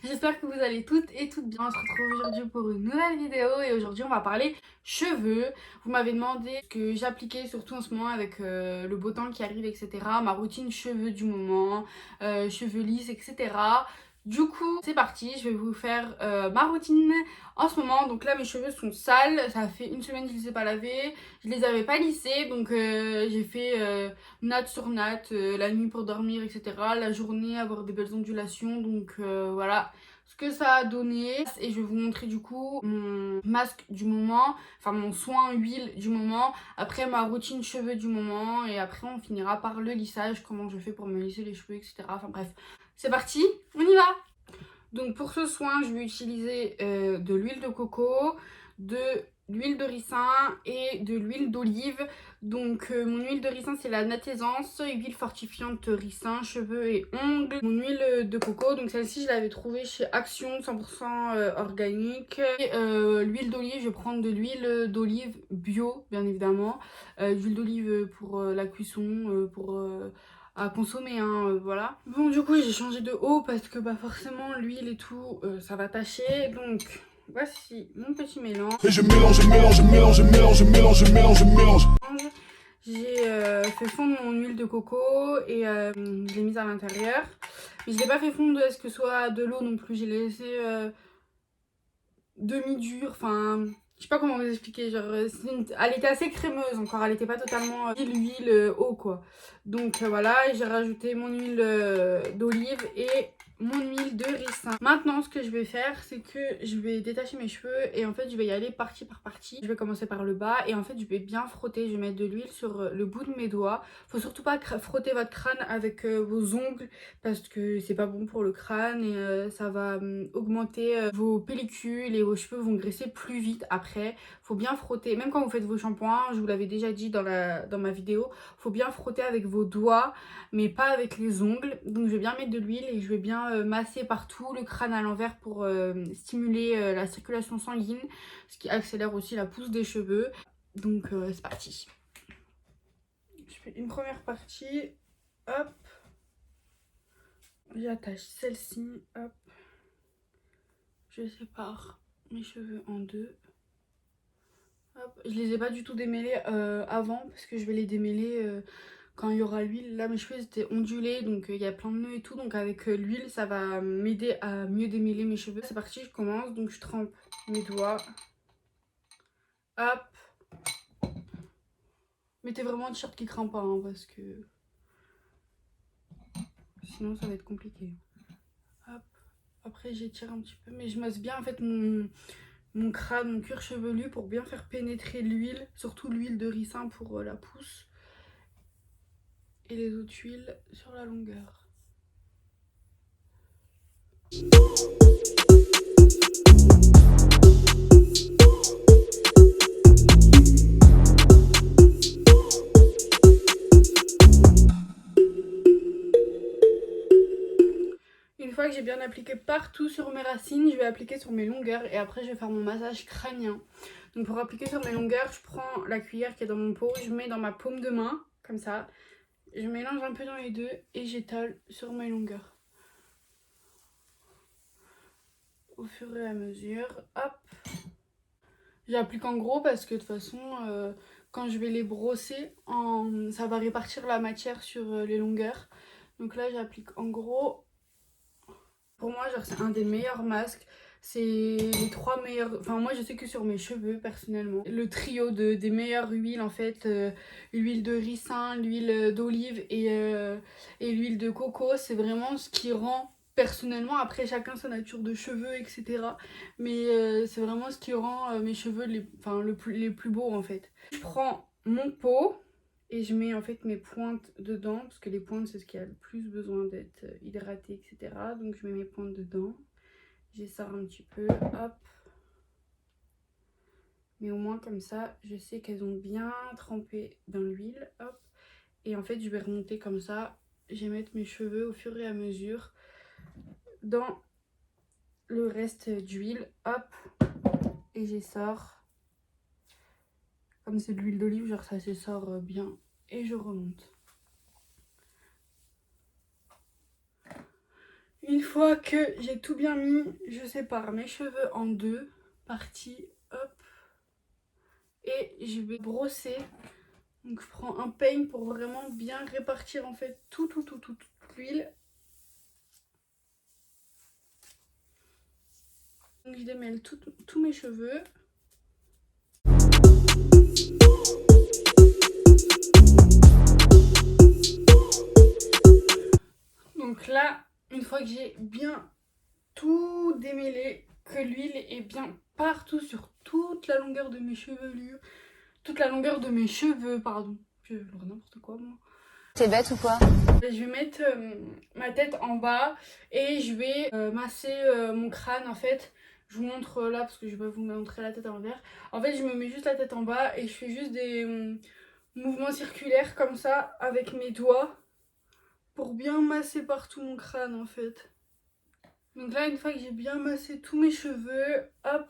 J'espère que vous allez toutes et toutes bien. On se retrouve aujourd'hui pour une nouvelle vidéo et aujourd'hui on va parler cheveux. Vous m'avez demandé ce que j'appliquais surtout en ce moment avec le beau temps qui arrive, etc. Ma routine cheveux du moment, cheveux lisses, etc. Du coup, c'est parti, je vais vous faire ma routine en ce moment. Donc là, mes cheveux sont sales, ça fait une semaine que je ne les ai pas lavés, je les avais pas lissés, donc j'ai fait natte sur natte, la nuit pour dormir, etc. La journée, avoir des belles ondulations, donc voilà ce que ça a donné. Et je vais vous montrer du coup mon masque du moment, enfin mon soin huile du moment, après ma routine cheveux du moment, et après on finira par le lissage, comment je fais pour me lisser les cheveux, etc. Enfin bref, c'est parti, on y va! Donc pour ce soin, je vais utiliser de l'huile de coco, de l'huile de ricin et de l'huile d'olive. Donc mon huile de ricin, c'est la Natézance, huile fortifiante ricin, cheveux et ongles. Mon huile de coco, donc celle-ci je l'avais trouvée chez Action, 100% organique. Et l'huile d'olive, je vais prendre de l'huile d'olive bio, bien évidemment. L'huile d'olive pour la cuisson, pour à consommer, hein, voilà. Bon, du coup, j'ai changé de eau parce que bah forcément l'huile et tout, ça va tacher. Donc, voici mon petit mélange. Et je mélange, je mélange, je mélange, je mélange, je mélange, je mélange, je mélange. J'ai fait fondre mon huile de coco et je l'ai mise à l'intérieur. Mais je l'ai pas fait fondre à ce que ce soit de l'eau non plus. J'ai laissé demi-dure, enfin... Je sais pas comment vous expliquer, genre, elle était assez crémeuse encore, elle était pas totalement huile, eau quoi. Donc voilà, j'ai rajouté mon huile d'olive et mon huile de ricin. Maintenant, ce que je vais faire, c'est que je vais détacher mes cheveux et en fait, je vais y aller partie par partie. Je vais commencer par le bas et en fait, je vais bien frotter. Je vais mettre de l'huile sur le bout de mes doigts. Faut surtout pas frotter votre crâne avec vos ongles parce que c'est pas bon pour le crâne et ça va augmenter vos pellicules et vos cheveux vont graisser plus vite après. Faut bien frotter, même quand vous faites vos shampoings, je vous l'avais déjà dit dans ma vidéo, faut bien frotter avec vos doigts mais pas avec les ongles. Donc je vais bien mettre de l'huile et je vais bien masser partout le crâne à l'envers pour stimuler la circulation sanguine, ce qui accélère aussi la pousse des cheveux. Donc c'est parti. Je fais une première partie, hop. J'attache celle-ci, hop. Je sépare mes cheveux en deux. Hop. Je les ai pas du tout démêlés avant parce que je vais les démêler quand il y aura l'huile. Là mes cheveux étaient ondulés donc il y a plein de nœuds et tout. Donc avec l'huile ça va m'aider à mieux démêler mes cheveux. C'est parti, je commence. Donc je trempe mes doigts. Hop. Mettez vraiment un t-shirt qui craint pas hein, parce que sinon ça va être compliqué. Hop. Après j'étire un petit peu mais je masse bien en fait mon crâne, mon cuir chevelu pour bien faire pénétrer l'huile, surtout l'huile de ricin pour la pousse et les autres huiles sur la longueur. Une fois que j'ai bien appliqué partout sur mes racines, je vais appliquer sur mes longueurs et après je vais faire mon massage crânien. Donc pour appliquer sur mes longueurs, je prends la cuillère qui est dans mon pot, je mets dans ma paume de main, comme ça. Je mélange un peu dans les deux et j'étale sur mes longueurs. Au fur et à mesure, hop. J'applique en gros parce que de toute façon, quand je vais les brosser, ça va répartir la matière sur les longueurs. Donc là, j'applique en gros. Pour moi, genre, c'est un des meilleurs masques. C'est les trois meilleurs. Enfin, moi, je sais que sur mes cheveux, personnellement. Le trio des meilleures huiles, en fait, l'huile de ricin, l'huile d'olive et l'huile de coco, c'est vraiment ce qui rend. Personnellement, après chacun sa nature de cheveux, etc. Mais c'est vraiment ce qui rend mes cheveux les plus beaux en fait. Je prends mon pot et je mets en fait mes pointes dedans parce que les pointes c'est ce qui a le plus besoin d'être hydraté, etc. Donc je mets mes pointes dedans, j'essore un petit peu, hop. Mais au moins comme ça, je sais qu'elles ont bien trempé dans l'huile, hop. Et en fait je vais remonter comme ça, je vais mettre mes cheveux au fur et à mesure dans le reste d'huile, hop. Et j'essore. Comme c'est de l'huile d'olive, genre ça s'essore bien. Et je remonte. Une fois que j'ai tout bien mis, je sépare mes cheveux en deux parties, hop, et je vais brosser. Donc je prends un peigne pour vraiment bien répartir en fait toute l'huile. Donc je démêle tous mes cheveux. Donc là, une fois que j'ai bien tout démêlé, que l'huile est bien partout sur toute la longueur de mes chevelures, toute la longueur de mes cheveux, pardon. Je veux n'importe quoi moi. T'es bête ou quoi? Je vais mettre ma tête en bas et je vais masser mon crâne en fait. Je vous montre là parce que je vais pas vous montrer la tête à l'envers. En fait, je me mets juste la tête en bas et je fais juste des mouvements circulaires comme ça avec mes doigts pour bien masser partout mon crâne en fait. Donc là, une fois que j'ai bien massé tous mes cheveux, hop,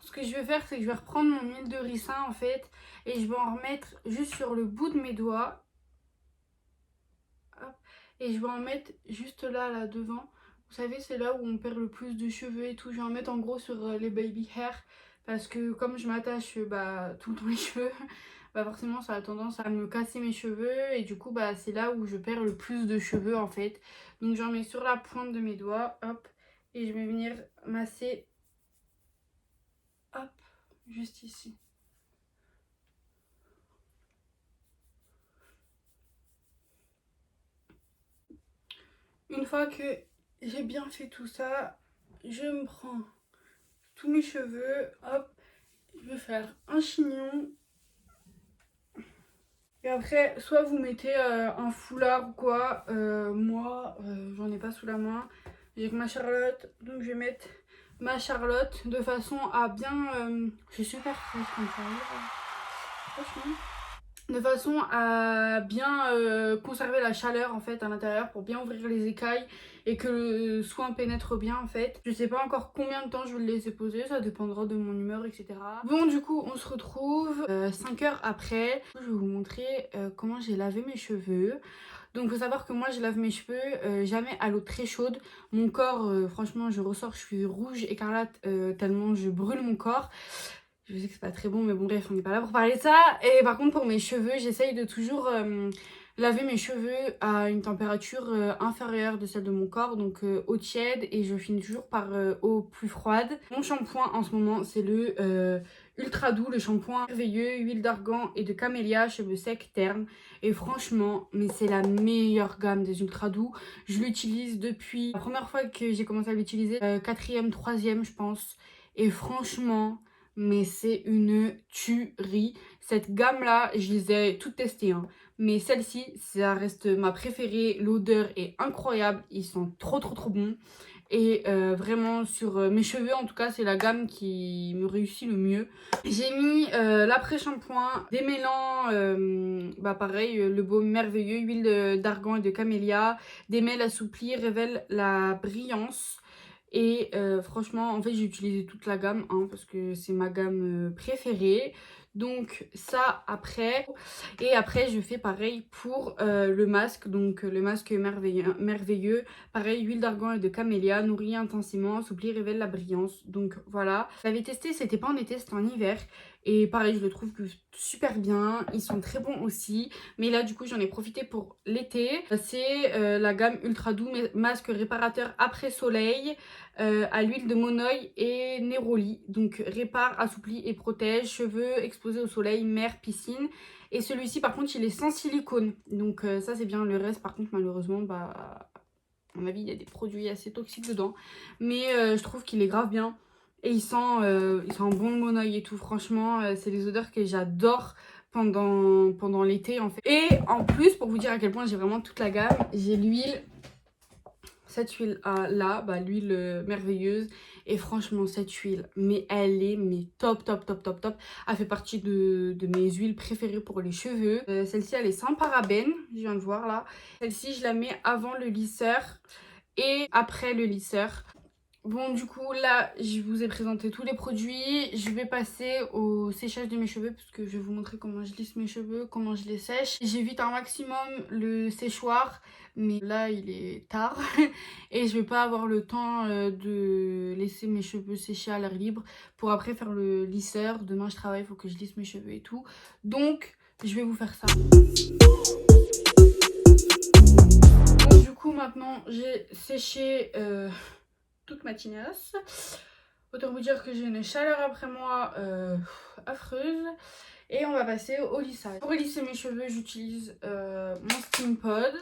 ce que je vais faire, c'est que je vais reprendre mon huile de ricin en fait et je vais en remettre juste sur le bout de mes doigts. Hop, et je vais en mettre juste là devant. Vous savez, c'est là où on perd le plus de cheveux et tout. Je vais en mettre en gros sur les baby hair parce que comme je m'attache tout le temps les cheveux, bah forcément ça a tendance à me casser mes cheveux et du coup bah c'est là où je perds le plus de cheveux en fait. Donc j'en mets sur la pointe de mes doigts, hop, et je vais venir masser, hop, juste ici. Une fois que j'ai bien fait tout ça, je me prends tous mes cheveux, hop, je vais faire un chignon. Et après, soit vous mettez un foulard ou quoi. Moi, j'en ai pas sous la main. J'ai que ma Charlotte, donc je vais mettre ma Charlotte de façon à bien... je suis super fraîche comme ça, franchement. De façon à bien conserver la chaleur en fait à l'intérieur pour bien ouvrir les écailles et que le soin pénètre bien en fait. Je sais pas encore combien de temps je vais le laisser poser, ça dépendra de mon humeur etc. Bon du coup on se retrouve 5 heures après. Je vais vous montrer comment j'ai lavé mes cheveux. Donc faut savoir que moi je lave mes cheveux jamais à l'eau très chaude. Mon corps franchement je ressors, je suis rouge écarlate tellement je brûle mon corps. Je sais que c'est pas très bon, mais bon, bref, on n'est pas là pour parler de ça. Et par contre, pour mes cheveux, j'essaye de toujours laver mes cheveux à une température inférieure de celle de mon corps, donc eau tiède, et je finis toujours par eau plus froide. Mon shampoing en ce moment, c'est le Ultra Doux, le shampoing merveilleux, huile d'argan et de camélia, cheveux secs, ternes. Et franchement, mais c'est la meilleure gamme des Ultra Doux. Je l'utilise depuis la première fois que j'ai commencé à l'utiliser, 4e, 3e, je pense. Et franchement... mais c'est une tuerie. Cette gamme là, je les ai toutes testées hein. Mais celle-ci, ça reste ma préférée. L'odeur est incroyable, ils sont trop bons. Et vraiment sur mes cheveux en tout cas, c'est la gamme qui me réussit le mieux. J'ai mis l'après-shampoing démêlant, pareil, le baume merveilleux, huile d'argan et de camélia, démêle assoupli, révèle la brillance. Et franchement, en fait, j'ai utilisé toute la gamme hein, parce que c'est ma gamme préférée. Donc ça après. Et après, je fais pareil pour le masque. Donc le masque merveilleux. Pareil, huile d'argan et de camélia, nourrit intensément, assouplit, révèle la brillance. Donc voilà. J'avais testé, c'était pas en été, c'était en hiver. Et pareil, je le trouve super bien. Ils sont très bons aussi. Mais là, du coup, j'en ai profité pour l'été. C'est la gamme Ultra Doux, masque réparateur après soleil, à l'huile de monoï et néroli. Donc, répare, assouplit et protège. Cheveux exposés au soleil, mer, piscine. Et celui-ci, par contre, il est sans silicone. Donc, ça, c'est bien. Le reste, par contre, malheureusement, à mon avis, il y a des produits assez toxiques dedans. Mais je trouve qu'il est grave bien. Et il sent bon le monoï et tout. Franchement, c'est les odeurs que j'adore pendant l'été en fait. Et en plus, pour vous dire à quel point j'ai vraiment toute la gamme, j'ai l'huile. Cette huile là, l'huile merveilleuse. Et franchement, cette huile, mais elle est top. Elle fait partie de mes huiles préférées pour les cheveux. Celle-ci, elle est sans parabènes, je viens de voir là. Celle-ci, je la mets avant le lisseur et après le lisseur. Bon, du coup, là, je vous ai présenté tous les produits. Je vais passer au séchage de mes cheveux parce que je vais vous montrer comment je lisse mes cheveux, comment je les sèche. J'évite un maximum le séchoir, mais là, il est tard et je vais pas avoir le temps de laisser mes cheveux sécher à l'air libre pour après faire le lisseur. Demain, je travaille, il faut que je lisse mes cheveux et tout. Donc, je vais vous faire ça. Bon, du coup, maintenant, j'ai séché... toute ma tignasse. Autant vous dire que j'ai une chaleur après moi affreuse. Et on va passer au lissage. Pour lisser mes cheveux, j'utilise mon Steam Pod.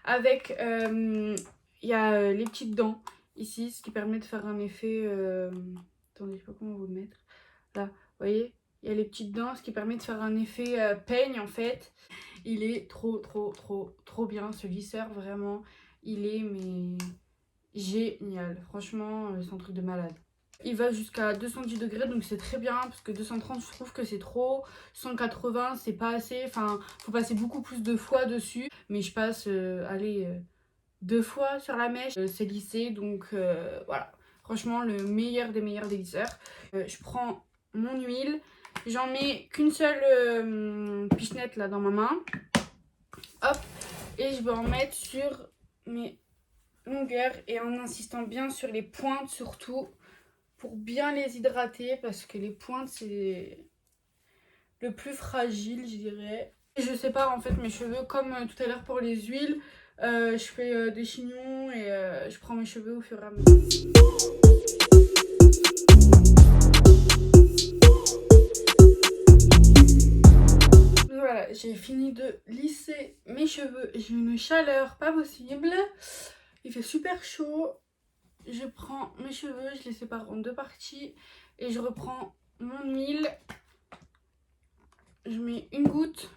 Avec, il y a les petites dents ici, ce qui permet de faire un effet... attendez, je sais pas comment vous le mettre. Là, vous voyez, il y a les petites dents, ce qui permet de faire un effet peigne en fait. Il est trop bien ce lisseur, vraiment. Il est mais... génial, franchement c'est un truc de malade. Il va jusqu'à 210 degrés donc c'est très bien parce que 230 je trouve que c'est trop, 180 c'est pas assez, enfin faut passer beaucoup plus de fois dessus, mais je passe allez 2 fois sur la mèche, c'est lissé donc voilà, franchement le meilleur des lisseurs. Je prends mon huile, j'en mets qu'une seule pichenette là dans ma main, hop, et je vais en mettre sur mes longueur et en insistant bien sur les pointes surtout pour bien les hydrater parce que les pointes c'est le plus fragile je dirais. Et je sépare en fait mes cheveux comme tout à l'heure pour les huiles, je fais des chignons et je prends mes cheveux au fur et à mesure. Voilà, j'ai fini de lisser mes cheveux, j'ai une chaleur pas possible. Il fait super chaud, je prends mes cheveux, je les sépare en 2 parties et je reprends mon huile. Je mets une goutte,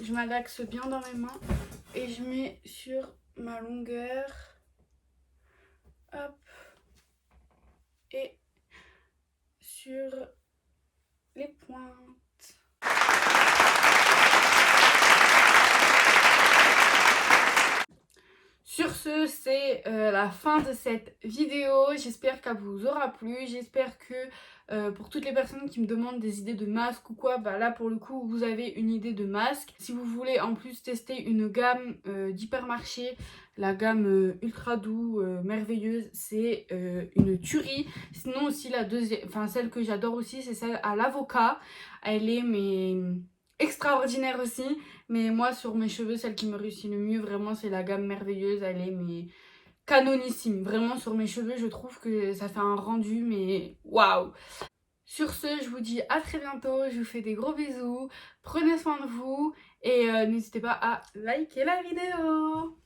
je malaxe bien dans mes mains et je mets sur ma longueur. Hop. Et sur les pointes. Sur ce, c'est la fin de cette vidéo. J'espère qu'elle vous aura plu. J'espère que pour toutes les personnes qui me demandent des idées de masques ou quoi, bah là pour le coup vous avez une idée de masque. Si vous voulez en plus tester une gamme d'hypermarché, la gamme ultra doux, merveilleuse, c'est une tuerie. Sinon aussi la deuxième, enfin celle que j'adore aussi, c'est celle à l'avocat. Elle est mais extraordinaire aussi, mais moi sur mes cheveux celle qui me réussit le mieux vraiment c'est la gamme merveilleuse. Elle est mais canonissime, vraiment sur mes cheveux je trouve que ça fait un rendu mais waouh. Sur ce, je vous dis à très bientôt, je vous fais des gros bisous, prenez soin de vous et n'hésitez pas à liker la vidéo.